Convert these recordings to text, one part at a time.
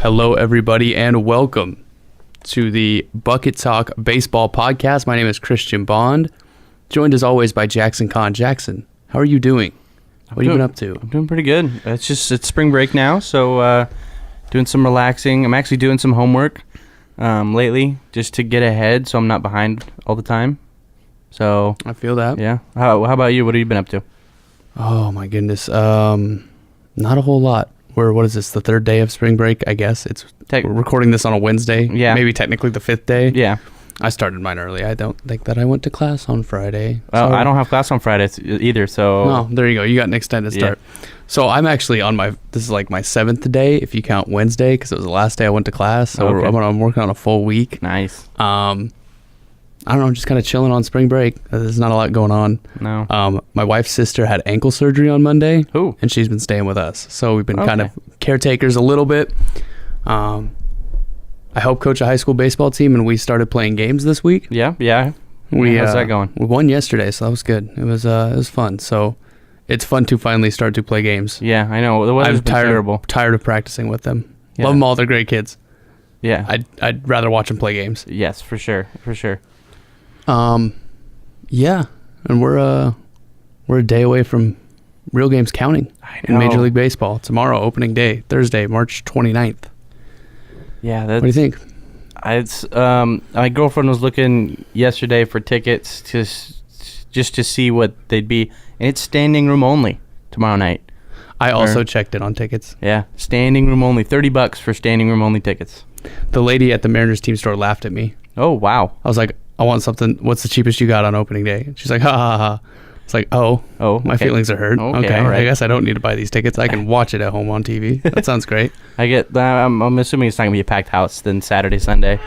Hello, everybody, and welcome to the Bucket Talk Baseball Podcast. My name is Christian Bond, joined as always by Jackson Kahn. Jackson, how are you doing? What have you been up to? I'm doing pretty good. It's spring break now, so doing some relaxing. I'm actually doing some homework lately just to get ahead so I'm not behind all the time. So I feel that. Yeah. How about you? What have you been up to? Oh, my goodness. Not a whole lot. What is this, the third day of spring break, I guess? We're recording this on a Wednesday. Yeah. Maybe technically the fifth day. Yeah. I started mine early. I don't think that I went to class on Friday. Well, I don't have class on Friday either, so... Oh, there you go. You got an extended start. Yeah. So I'm actually on this is like my 7th day, if you count Wednesday, because it was the last day I went to class. So okay. I'm working on a full week. Nice. I don't know, just kind of chilling on spring break. There's not a lot going on. No. My wife's sister had ankle surgery on Monday. Ooh. And she's been staying with us. So we've been kind of caretakers a little bit. I help coach a high school baseball team, and we started playing games this week. Yeah. How's that going? We won yesterday, so that was good. It was fun. So it's fun to finally start to play games. Yeah, I know. The weather's been terrible. Tired of practicing with them. Yeah. Love them all. They're great kids. Yeah. I'd rather watch them play games. Yes, for sure. Yeah, and we're a day away from real games counting in Major League Baseball. Tomorrow, opening day, Thursday, March 29th. Yeah, what do you think? My girlfriend was looking yesterday for tickets just to see what they'd be, and it's standing room only tomorrow night. I also checked in on tickets. Yeah, standing room only, $30 for standing room only tickets. The lady at the Mariners team store laughed at me. Oh, wow. I was like, I want something. What's the cheapest you got on opening day? She's like, ha ha ha. It's like, my feelings are hurt. Okay, all right. I guess I don't need to buy these tickets. I can watch it at home on TV. That sounds great. I'm assuming it's not gonna be a packed house then Saturday, Sunday.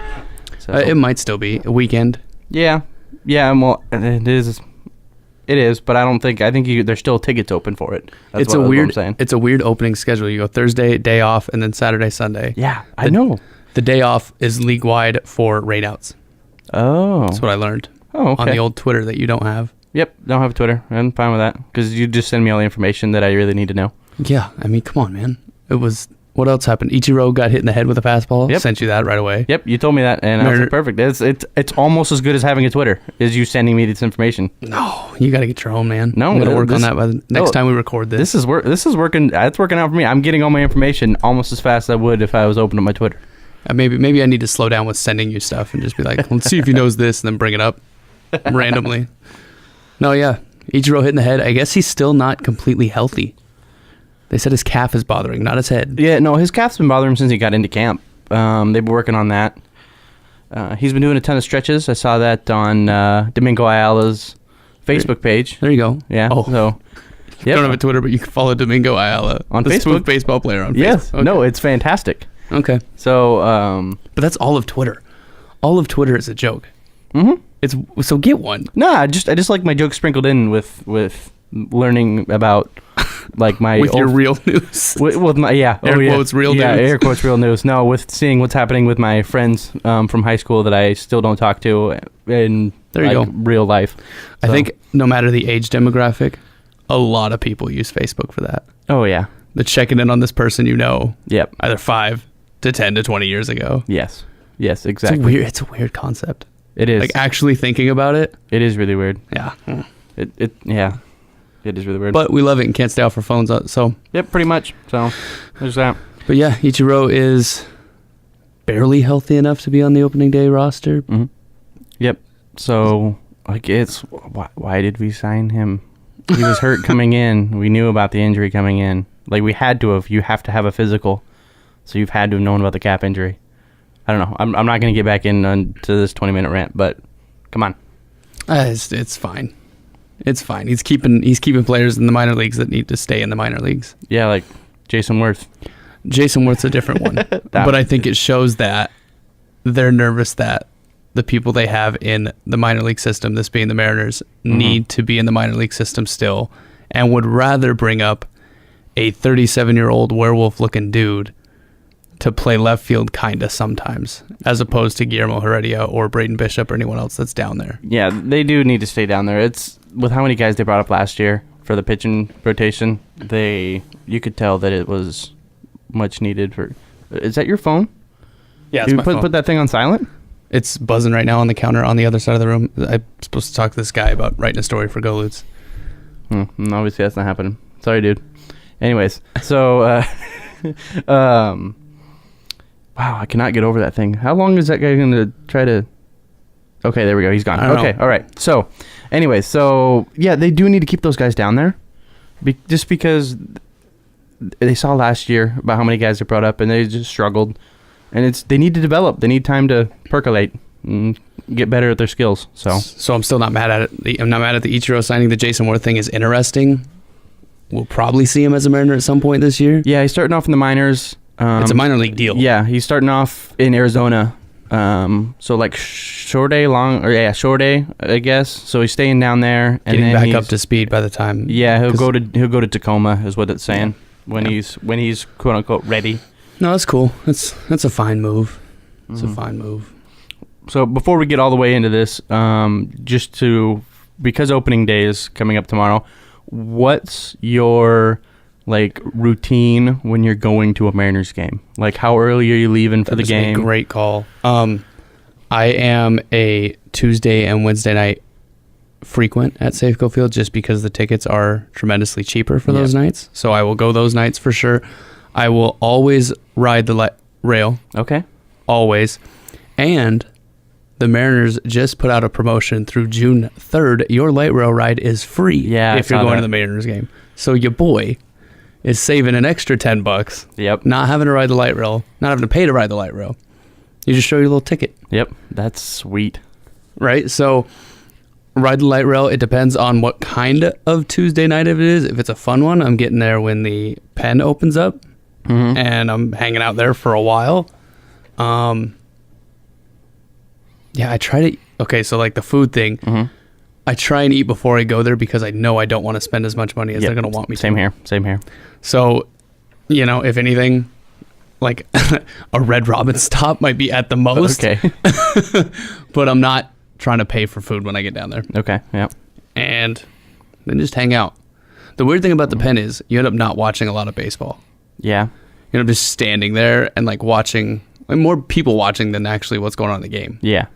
So it might still be a weekend. Yeah. Well, it is, but I think there's still tickets open for it. That's what I'm saying. It's a weird opening schedule. You go Thursday, day off, and then Saturday, Sunday. Yeah, I know. The day off is league wide for rainouts. Oh. That's what I learned. Oh, okay. On the old Twitter that you don't have. Yep, don't have Twitter. I'm fine with that because you just send me all the information that I really need to know. Yeah, I mean, come on, man. What else happened? Ichiro got hit in the head with a fastball. Yep. Sent you that right away. Yep, you told me that, and I was like, perfect. It's almost as good as having a Twitter, is you sending me this information. No, you got to get your own, man. No, I'm going to work on that by the next time we record this. This is working. It's working out for me. I'm getting all my information almost as fast as I would if I was opening my Twitter. Maybe I need to slow down with sending you stuff and just be like, let's see if he knows this, and then bring it up randomly. No, yeah. Ichiro hit in the head. I guess he's still not completely healthy. They said his calf is bothering, not his head. Yeah, no, his calf's been bothering him since he got into camp. They've been working on that. He's been doing a ton of stretches. I saw that on Domingo Ayala's Facebook page. There you go. Yeah. Oh. So, you don't have a Twitter, but you can follow Domingo Ayala on the Facebook. Smooth baseball player on Facebook. Yes. Okay. No, it's fantastic. Okay. So, but that's all of Twitter. All of Twitter is a joke. Mm-hmm. So get one. No, I just like my jokes sprinkled in with learning about like my with your real news. With my air quotes real news. Yeah, air quotes real news. No, with seeing what's happening with my friends from high school that I still don't talk to in real life. So. I think no matter the age demographic, a lot of people use Facebook for that. Oh yeah. The checking in on this person Yep. Either 5 to 10 to 20 years ago. Yes, exactly. It's a weird concept. It is. Like actually thinking about it. It is really weird. Yeah. It is really weird. But we love it and can't stay off our phones. So. Yep, pretty much. So there's that. But yeah, Ichiro is barely healthy enough to be on the opening day roster. Mm-hmm. Yep. So why did we sign him? He was hurt coming in. We knew about the injury coming in. Like we had to have. You have to have a physical, so you've had to have known about the calf injury. I don't know. I'm not going to get back into this 20-minute rant, but come on. It's fine. It's fine. He's keeping players in the minor leagues that need to stay in the minor leagues. Yeah, like Jason Worth. Jason Worth's a different one. But I think it shows that they're nervous that the people they have in the minor league system, this being the Mariners, need to be in the minor league system still and would rather bring up a 37-year-old werewolf-looking dude to play left field kinda sometimes, as opposed to Guillermo Heredia or Braden Bishop or anyone else that's down there. Yeah, they do need to stay down there. It's with how many guys they brought up last year for the pitching rotation, you could tell that it was much needed for Is that your phone? Yeah, it's You my phone. put that thing on silent? It's buzzing right now on the counter on the other side of the room. I'm supposed to talk to this guy about writing a story for GoLoots. Obviously that's not happening. Sorry, dude. Anyways, so wow, I cannot get over that thing. How long is that guy going to try to? Okay, there we go. He's gone. Okay, all right. So, anyways, yeah, they do need to keep those guys down there, just because they saw last year about how many guys they brought up and they just struggled, and they need to develop. They need time to percolate and get better at their skills. So I'm still not mad at it. I'm not mad at the Ichiro signing. The Jason Moore thing is interesting. We'll probably see him as a Mariner at some point this year. Yeah, he's starting off in the minors. It's a minor league deal. Yeah, he's starting off in Arizona. So like short day, I guess. So he's staying down there and getting then back up to speed by the time. Yeah, he'll go to Tacoma is what it's saying when he's quote unquote ready. No, that's cool. That's a fine move. It's a fine move. So before we get all the way into this, because opening day is coming up tomorrow, what's your like routine when you're going to a Mariners game? Like how early are you leaving for the game? A great call. I am a Tuesday and Wednesday night frequent at Safeco Field just because the tickets are tremendously cheaper for those nights. So I will go those nights for sure. I will always ride the light rail. Okay. Always. And the Mariners just put out a promotion through June 3rd. Your light rail ride is free if you're going to the Mariners game. So your boy is saving an extra $10. Yep. Not having to ride the light rail, not having to pay to ride the light rail. You just show your little ticket. Yep. That's sweet. Right? So ride the light rail. It depends on what kind of Tuesday night it is. If it's a fun one, I'm getting there when the pen opens up and I'm hanging out there for a while. Yeah, I try to... Okay, so like the food thing, I try and eat before I go there because I know I don't want to spend as much money as they're going to want me to. Same here. So, if anything, like a Red Robin stop might be at the most. Okay. But I'm not trying to pay for food when I get down there. Okay, yeah. And then just hang out. The weird thing about the pen is you end up not watching a lot of baseball. Yeah. You end up just standing there and like watching... Like more people watching than actually what's going on in the game. Yeah.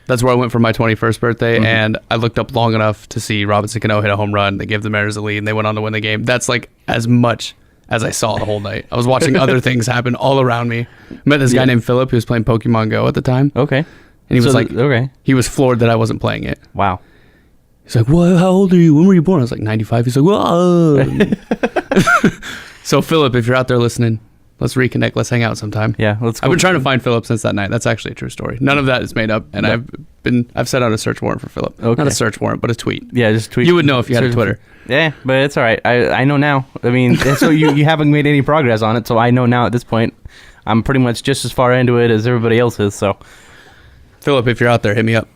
That's where I went for my 21st birthday, and I looked up long enough to see Robinson Cano hit a home run. They gave the Mariners a lead, and they went on to win the game. That's like as much as I saw the whole night. I was watching other things happen all around me. I met this guy named Philip who was playing Pokemon Go at the time. Okay. And he was like, he was floored that I wasn't playing it. Wow. He's like, "What? How old are you? When were you born?" I was like, 95. He's like, "Whoa." So Philip, if you're out there listening, let's reconnect. Let's hang out sometime. Yeah, let's go. I've been trying to find Philip since that night. That's actually a true story. None of that is made up, and I've set out a search warrant for Philip. Okay. Not a search warrant, but a tweet. Yeah, just tweet. You would know if you had a Twitter. Yeah, but it's all right. I know now. I mean, so you haven't made any progress on it, so I know now at this point. I'm pretty much just as far into it as everybody else is. So, Philip, if you're out there, hit me up.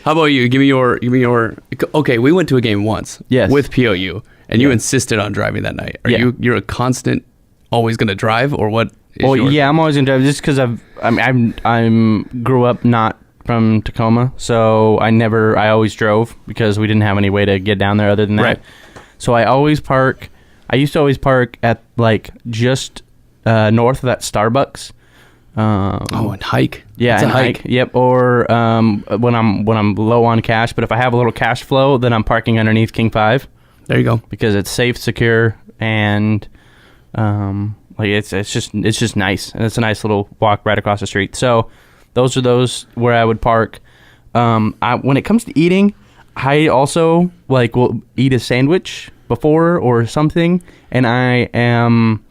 How about you? Give me your. Okay, we went to a game once. Yes. With POU, and you insisted on driving that night. You're a constant, always going to drive, or what? Yeah, I'm always going to drive just because I'm grew up not from Tacoma, so I always drove because we didn't have any way to get down there other than that. Right. So I used to always park at like just north of that Starbucks. And hike. Yeah, it's a hike. Yep. Or when I'm low on cash, but if I have a little cash flow, then I'm parking underneath King 5. There you go. Because it's safe, secure, and like it's just nice, and it's a nice little walk right across the street. So those are those where I would park. When it comes to eating, I also will eat a sandwich before or something, and I am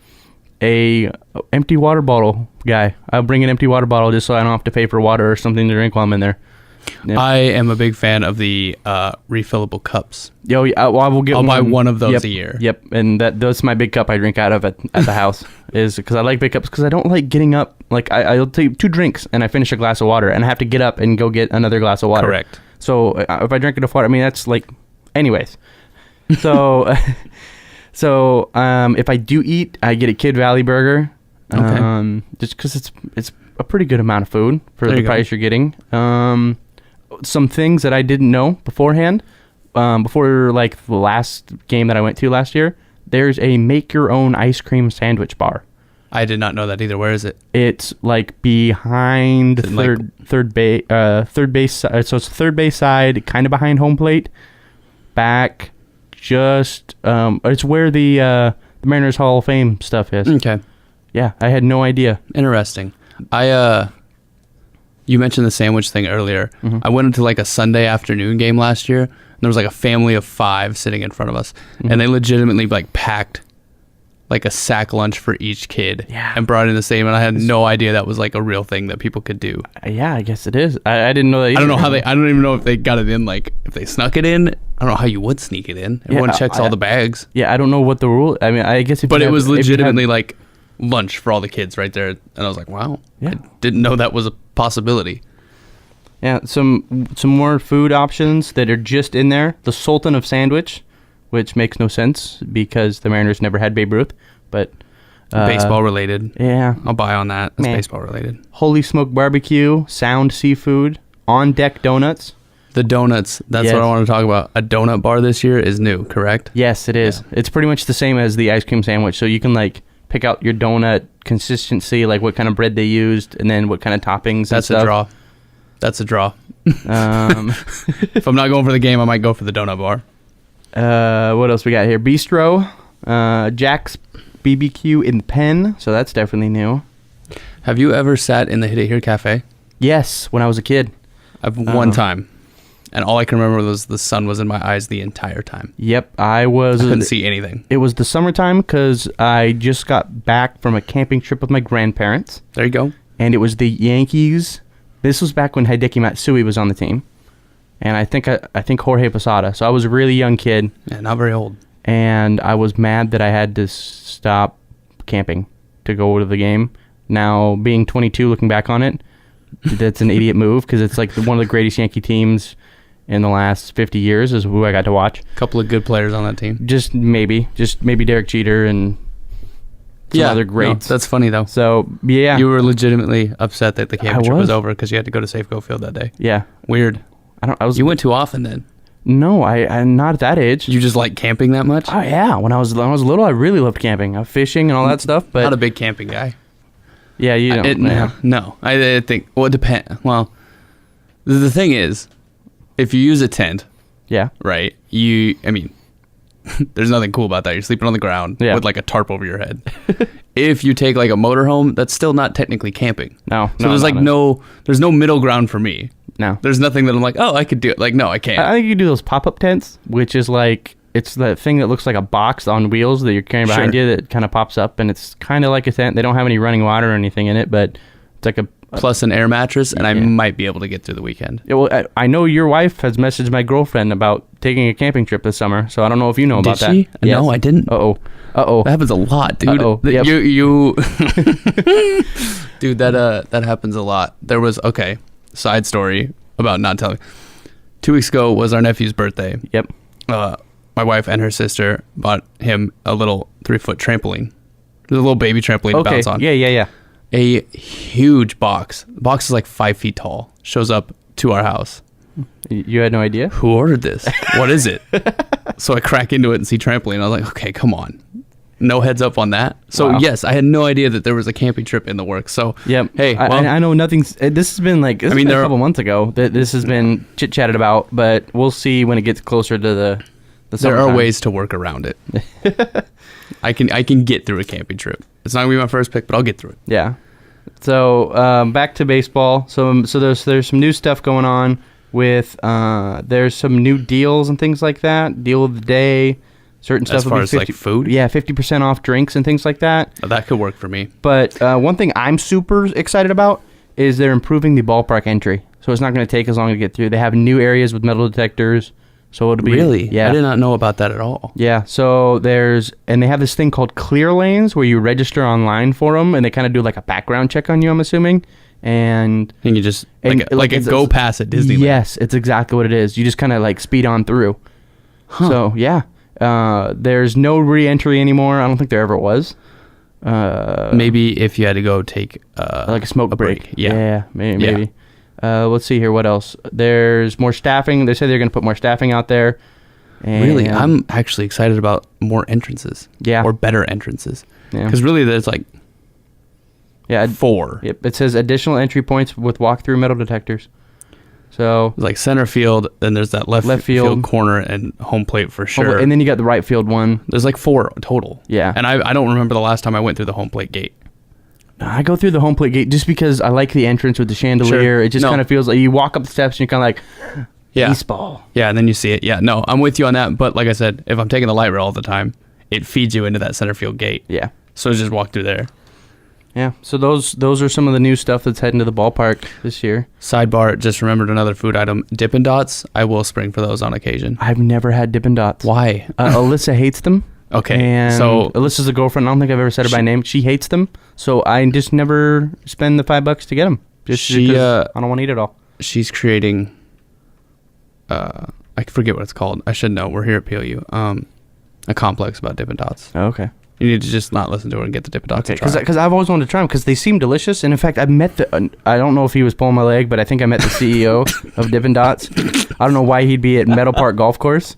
a empty water bottle guy. I'll bring an empty water bottle just so I don't have to pay for water or something to drink while I'm in there. Yep. I am a big fan of the refillable cups. I'll buy one of those a year. Yep, and that's my big cup I drink out of at the house. Is because I like big cups because I don't like getting up. Like I'll take 2 drinks and I finish a glass of water and I have to get up and go get another glass of water. Correct. So if I drink enough water, I mean that's like, anyways. So so if I do eat, I get a Kid Valley burger. Okay. Just because it's a pretty good amount of food for the price you're getting. Some things that I didn't know beforehand, before like the last game that I went to last year, there's a make your own ice cream sandwich bar. I did not know that either. Where is it? It's like behind Is it third base. So it's third base side, kind of behind home plate. Back, just it's where the Mariners Hall of Fame stuff is. Okay. Yeah, I had no idea. Interesting. You mentioned the sandwich thing earlier. Mm-hmm. I went into like a Sunday afternoon game last year, and there was like a family of 5 sitting in front of us, and they legitimately like packed like a sack lunch for each kid, and brought in the same. And I had no idea that was like a real thing that people could do. Yeah, I guess it is. I didn't know that either. I don't know how I don't even know if they got it in, like if they snuck it in. I don't know how you would sneak it in. Everyone checks all the bags. Yeah, I don't know what the rule. I mean, I guess if. But it was legitimately like lunch for all the kids right there, and I was like, wow, I didn't know that was a possibility. Yeah, some more food options that are just in there. The Sultan of Sandwich, which makes no sense because the Mariners never had Babe Ruth, but baseball related. Yeah, I'll buy on that. It's baseball related. Holy Smoke Barbecue, Sound Seafood, On Deck Donuts. The donuts, that's what I want to talk about. A donut bar this year is new, correct? Yes, it is. Yeah. It's pretty much the same as the ice cream sandwich, so you can like pick out your donut consistency, like what kind of bread they used, and then what kind of toppings. That's and stuff. a draw. That's a draw. If I'm not going for the game, I might go for the donut bar. What else we got here? Bistro, Jack's BBQ in Penn, so that's definitely new. Have you ever sat in the Hit It Here Cafe? Yes, when I was a kid. I've one time, and all I can remember was the sun was in my eyes the entire time. Yep, I couldn't see anything. It was the summertime because I just got back from a camping trip with my grandparents. There you go. And it was the Yankees. This was back when Hideki Matsui was on the team, and I think Jorge Posada. So I was a really young kid. Yeah, not very old. And I was mad that I had to stop camping to go to the game. Now, being 22, looking back on it, that's an idiot move because it's like one of the greatest Yankee teams in the last 50 years is who I got to watch. A couple of good players on that team. Just maybe Derek Jeter and some other greats. No, that's funny though. So yeah, you were legitimately upset that the camping trip was over because you had to go to Safeco Field that day. Yeah, weird. You went too often then. No, I'm not at that age. You just like camping that much? Oh yeah, when I was little, I really loved camping, fishing and all that stuff. But not a big camping guy. Yeah, you don't. No, I think. Well, it depends. Well, the thing is, if you use a tent, right. I mean, there's nothing cool about that. You're sleeping on the ground with like a tarp over your head. If you take like a motorhome, that's still not technically camping. No. So there's there's no middle ground for me. No. There's nothing that I'm like, oh, I could do it. Like, no, I can't. I think you can do those pop-up tents, which is like, it's the thing that looks like a box on wheels that you're carrying behind you that kind of pops up, and it's kind of like a tent. They don't have any running water or anything in it, but it's like a plus an air mattress, and I might be able to get through the weekend. Yeah, well, I know your wife has messaged my girlfriend about taking a camping trip this summer, so I don't know if you know about that. Did she? Yes. No, I didn't. Uh-oh. That happens a lot, dude. Yep. You Dude, that happens a lot. There was, side story about not telling. 2 weeks ago was our nephew's birthday. Yep. My wife and her sister bought him a little 3-foot trampoline. There's a little baby trampoline to bounce on. Yeah. A huge box. The box is like 5 feet tall. Shows up to our house. You had no idea? Who ordered this? What is it? So I crack into it and see trampoline. I was like, okay, come on. No heads up on that. So yes, I had no idea that there was a camping trip in the works. So hey, I know nothing's. This has been like. A couple months ago that this has been chit chatted about, but we'll see when it gets closer to the there are ways to work around it. I can get through a camping trip. It's not gonna be my first pick, but I'll get through it. Yeah. So back to baseball. So there's some new stuff going on with there's some new deals and things like that. Deal of the day. Certain stuff as far as like food? Yeah, 50% off drinks and things like that. That could work for me. But one thing I'm super excited about is they're improving the ballpark entry. So it's not going to take as long to get through. They have new areas with metal detectors. So it'll be... Really? Yeah. I did not know about that at all. Yeah. So and they have this thing called Clear Lanes where you register online for them and they kind of do like a background check on you, I'm assuming. And you just... Like a go pass at Disneyland. Yes, it's exactly what it is. You just kind of like speed on through. Huh. So, yeah. There's no re-entry anymore. I don't think there ever was. Maybe if you had to go take like a smoke break. Yeah, maybe. Let's see here. What else? There's more staffing. They say they're going to put more staffing out there. And really, I'm actually excited about more entrances. Yeah, or better entrances. Yeah, because really, there's like Yeah. 4. Yep. It says additional entry points with walkthrough metal detectors. So It's like center field, then there's that left field corner and home plate for sure. and then you got the right field one. There's like 4 total. Yeah. And I don't remember the last time I went through the home plate gate. I go through the home plate gate just because I like the entrance with the chandelier. Sure. It just kind of feels like you walk up the steps and you're kind of like, baseball. Yeah, and then you see it. Yeah, no, I'm with you on that. But like I said, if I'm taking the light rail all the time, it feeds you into that center field gate. Yeah. So just walk through there. Yeah. So those are some of the new stuff that's heading to the ballpark this year. Sidebar, just remembered another food item. Dippin' Dots. I will spring for those on occasion. I've never had Dippin' Dots. Why? Alyssa hates them. Okay. And so Alyssa's a girlfriend. I don't think I've ever said her by name. She hates them. So I just never spend the $5 to get them. Just because I don't want to eat it all. She's creating, I forget what it's called. I should know. We're here at PLU. A complex about Dippin' Dots. Oh, okay. You need to just not listen to her and get the Dippin' Dots. Okay, because I've always wanted to try them because they seem delicious. And in fact, I met I don't know if he was pulling my leg, but I think I met the CEO of Dippin' Dots. I don't know why he'd be at Meadow Park Golf Course,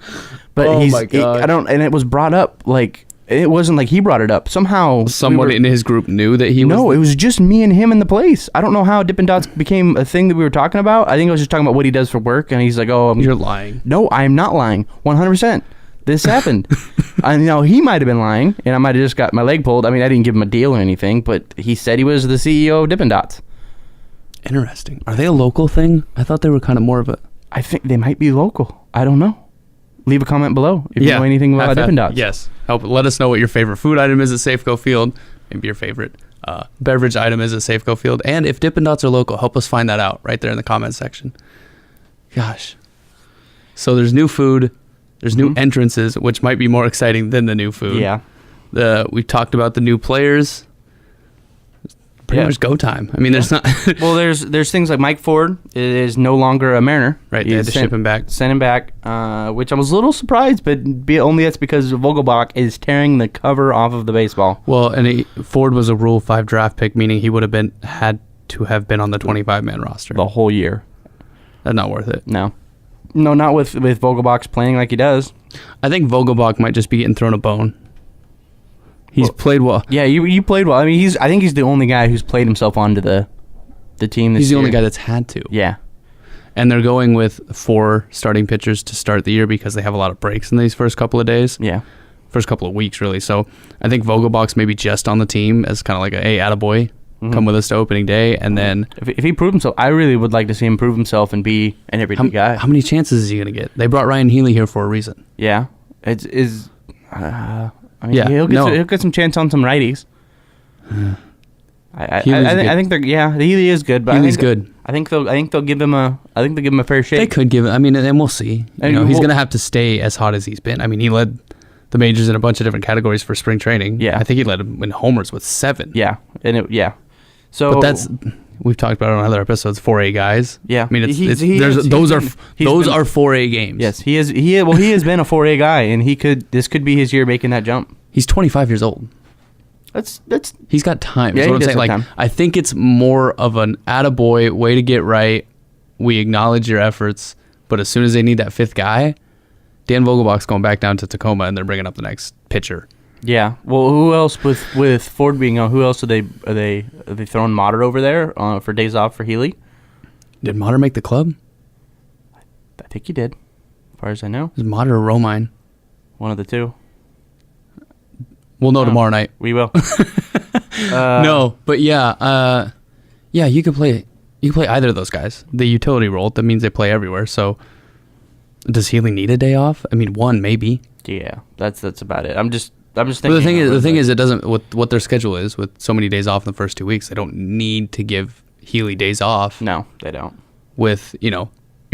but my God. and it was brought up like it wasn't like he brought it up. Somehow someone in his group knew that he was. No, it was just me and him in the place. I don't know how Dippin' Dots became a thing that we were talking about. I think I was just talking about what he does for work, and he's like, "Oh, you're lying." No, I'm not lying. 100%. This happened. I know he might have been lying, and I might have just got my leg pulled. I mean, I didn't give him a deal or anything, but he said he was the CEO of Dippin' Dots. Interesting. Are they a local thing? I thought they were kind of more of a... I think they might be local. I don't know. Leave a comment below if you know anything about Dippin' Dots. Yes. Let us know what your favorite food item is at Safeco Field. Maybe your favorite beverage item is at Safeco Field. And if Dippin' Dots are local, help us find that out right there in the comment section. Gosh. So there's new food. There's new entrances, which might be more exciting than the new food. Yeah. We've talked about the new players. Pretty much go time. I mean, there's not... Well, there's things like Mike Ford is no longer a Mariner. Right, they had to ship him back. Send him back, which I was a little surprised, but only that's because Vogelbach is tearing the cover off of the baseball. Well, and Ford was a Rule 5 draft pick, meaning he would have had to have been on the 25-man roster. The whole year. That's not worth it. No, not with Vogelbach playing like he does. I think Vogelbach might just be getting thrown a bone. He's played well. Yeah, you played well. I mean, I think he's the only guy who's played himself onto the team this year. He's the only guy that's had to. Yeah. And they're going with 4 starting pitchers to start the year because they have a lot of breaks in these first couple of days. Yeah. First couple of weeks, really. So I think Vogelbach's maybe just on the team as kind of like hey, attaboy, come with us to opening day. And then... If he proved himself, I really would like to see him prove himself and be an everyday guy. How many chances is he going to get? They brought Ryan Healy here for a reason. Yeah. He'll get some chance on some righties. I think they're Healy is good, but Healy's good. I think they'll give him a fair shake. They could give him. I mean, and we'll see. He's going to have to stay as hot as he's been. I mean, he led the majors in a bunch of different categories for spring training. Yeah, I think he led him in homers with 7. Yeah, So, but we've talked about it on other episodes. 4A guys. Yeah, I mean, those are 4A games. Yes, he is. He has been a 4A guy, and this could be his year making that jump. He's 25 years old. He's got time. Yeah, that's what I'm saying. Like, time. I think it's more of an attaboy way to get right. We acknowledge your efforts, but as soon as they need that 5th guy, Dan Vogelbach's going back down to Tacoma, and they're bringing up the next pitcher. Yeah. Well, who else with Ford being on? Who else are they throwing Motter over there for days off for Healy? Did Motter make the club? I think he did, as far as I know. Is Motter or Romine? One of the two. We'll know tomorrow night. We will. No, but yeah, you could play either of those guys. The utility role, that means they play everywhere. So, does Healy need a day off? I mean, one maybe. Yeah, that's about it. I'm just thinking. But the thing is, it doesn't. With what their schedule is, with so many days off in the first 2 weeks, they don't need to give Healy days off. No, they don't. With you're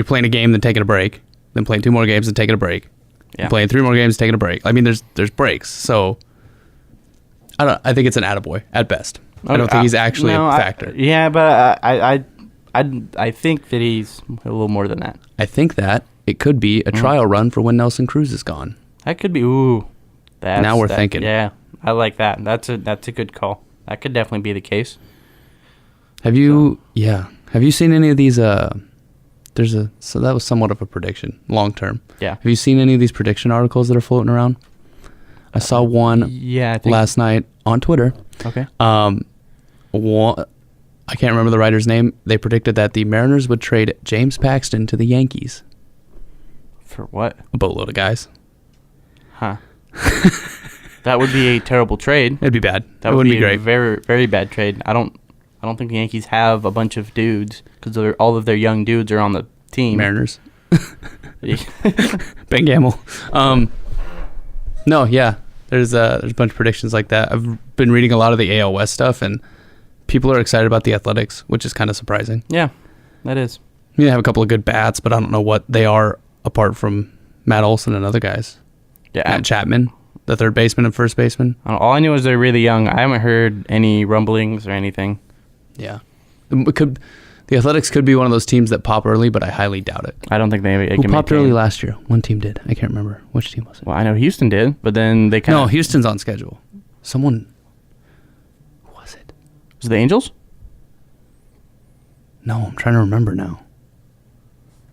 playing a game, then taking a break, then playing 2 more games, and taking a break. Yeah. Playing 3 more games, taking a break. I mean, there's breaks. So. I think it's an attaboy at best. Okay. I don't think he's actually a factor. But I think that he's a little more than that. I think that it could be a trial run for when Nelson Cruz is gone. That could be. Ooh, now we're thinking. Yeah, I like that. That's a good call. That could definitely be the case. Have you seen any of these? So that was somewhat of a prediction, long term. Yeah. Have you seen any of these prediction articles that are floating around? I saw one last night on Twitter. Okay. I can't remember the writer's name. They predicted that the Mariners would trade James Paxton to the Yankees. For what? A boatload of guys. Huh. That would be a terrible trade. It'd be bad. That would be great. A very, very bad trade. I don't think the Yankees have a bunch of dudes because all of their young dudes are on the team. Mariners. Ben Gamble. No, yeah. There's a bunch of predictions like that. I've been reading a lot of the AL West stuff, and people are excited about the Athletics, which is kind of surprising. Yeah, that is. They have a couple of good bats, but I don't know what they are apart from Matt Olson and other guys. Yeah, Matt Chapman, the third baseman and first baseman. All I knew is they're really young. I haven't heard any rumblings or anything. Yeah. The Athletics could be one of those teams that pop early, but I highly doubt it. I don't think they Who can popped early last year? One team did. I can't remember. Which team was it? Well, I know Houston did, but then they kind of... No, Houston's on schedule. Someone... Who was it? Was it the Angels? No, I'm trying to remember now.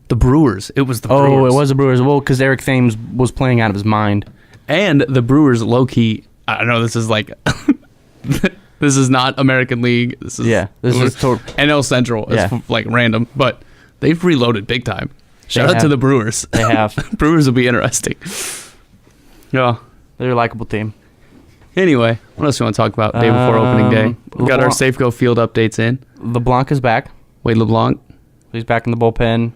The Brewers. It was the Brewers. Oh, it was the Brewers. Well, because Eric Thames was playing out of his mind. And the Brewers, low-key... I know this is like... This is not American League. This is NL Central. It's like random, but they've reloaded big time. Shout out to the Brewers. They have. Brewers will be interesting. Yeah. They're a likable team. Anyway, what else do you want to talk about day before opening day? We got our Safeco Field updates in. LeBlanc is back. Wade LeBlanc. He's back in the bullpen.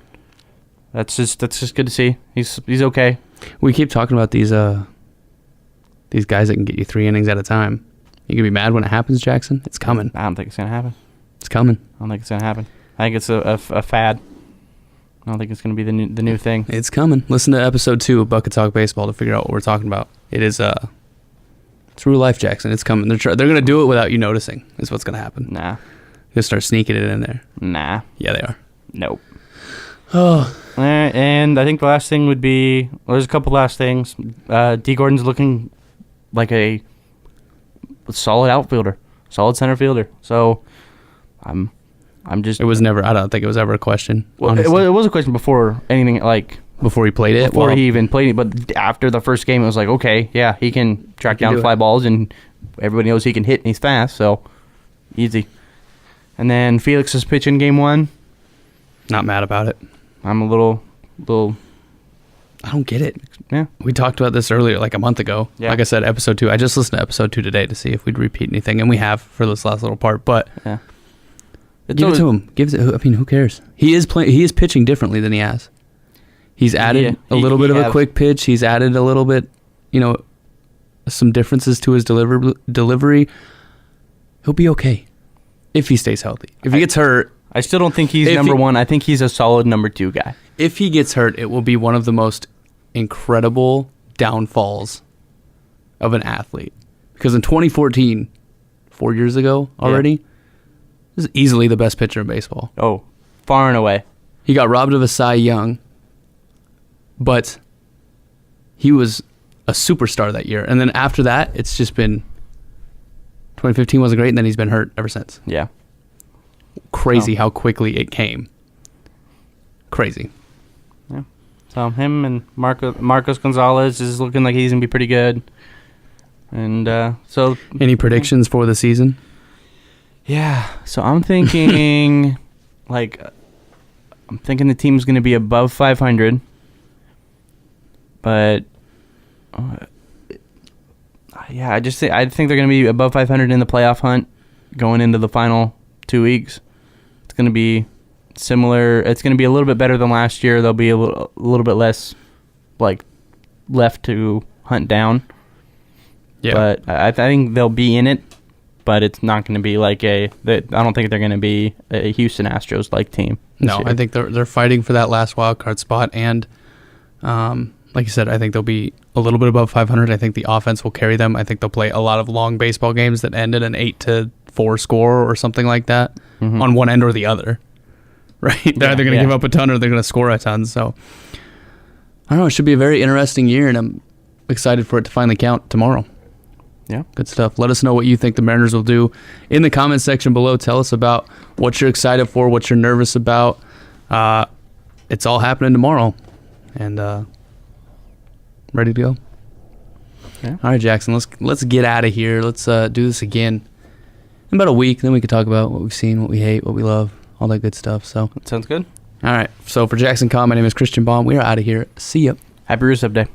That's just good to see. He's okay. We keep talking about these guys that can get you 3 innings at a time. You can be mad when it happens, Jackson. It's coming. I don't think it's gonna happen. It's coming. I don't think it's gonna happen. I think it's a fad. I don't think it's gonna be the new thing. It's coming. Listen to episode 2 of Bucket Talk Baseball to figure out what we're talking about. It is it's real life, Jackson. It's coming. They're gonna do it without you noticing. Is what's gonna happen. Nah. They'll start sneaking it in there. Nah. Yeah, they are. Nope. Oh. And I think the last thing would be, there's a couple last things. D. Gordon's looking like a solid outfielder, solid center fielder. So I'm just... It was never, I don't think it was ever a question. Well, it was a question before anything, like... Before he played it? Before he even played it. But after the first game, it was like, okay, yeah, he can track down fly balls, and everybody knows he can hit and he's fast, so easy. And then Felix is pitching game 1. Not mad about it. I'm a little... I don't get it. Yeah. We talked about this earlier, like a month ago. Yeah. Like I said, episode 2. I just listened to episode 2 today to see if we'd repeat anything, and we have for this last little part. But yeah, give it to him. I mean, who cares? He is pitching differently than he has. He's added a little bit of a quick pitch. He's added a little bit, some differences to his delivery. He'll be okay if he stays healthy. If he gets hurt, I still don't think he's number 1. I think he's a solid number 2 guy. If he gets hurt, it will be one of the most incredible downfalls of an athlete. Because in 2014, 4 years ago already, this is easily the best pitcher in baseball. Oh, far and away. He got robbed of a Cy Young, but he was a superstar that year. And then after that, it's just been... 2015 wasn't great, and then he's been hurt ever since. Yeah. Crazy how quickly it came. Crazy. Yeah. So him and Marcos Gonzalez is looking like he's going to be pretty good. And so... Any predictions for the season? Yeah. So I'm thinking... I'm thinking the team's going to be above 500. But... yeah, I think they're going to be above 500 in the playoff hunt going into the final 2 weeks. It's going to be similar. It's going to be a little bit better than last year. There'll be a little bit less left to hunt down. Yeah. But I think they'll be in it, but it's not going to be I don't think they're going to be a Houston Astros like team. No, year. I think they're fighting for that last wild card spot, and like you said, I think they'll be a little bit above 500. I think the offense will carry them. I think they'll play a lot of long baseball games that end in an 8-4 score or something like that on one end or the other. Right? They're either going to give up a ton or they're going to score a ton. So, I don't know. It should be a very interesting year, and I'm excited for it to finally count tomorrow. Yeah. Good stuff. Let us know what you think the Mariners will do in the comments section below. Tell us about what you're excited for, what you're nervous about. It's all happening tomorrow. And ready to go? Yeah. All right, Jackson, let's get out of here. Let's do this again in about a week. Then we can talk about what we've seen, what we hate, what we love, all that good stuff. So That sounds good. all right. So for Jackson Con, my name is Christian Baum. We are out of here. See ya. Happy Rusev Day.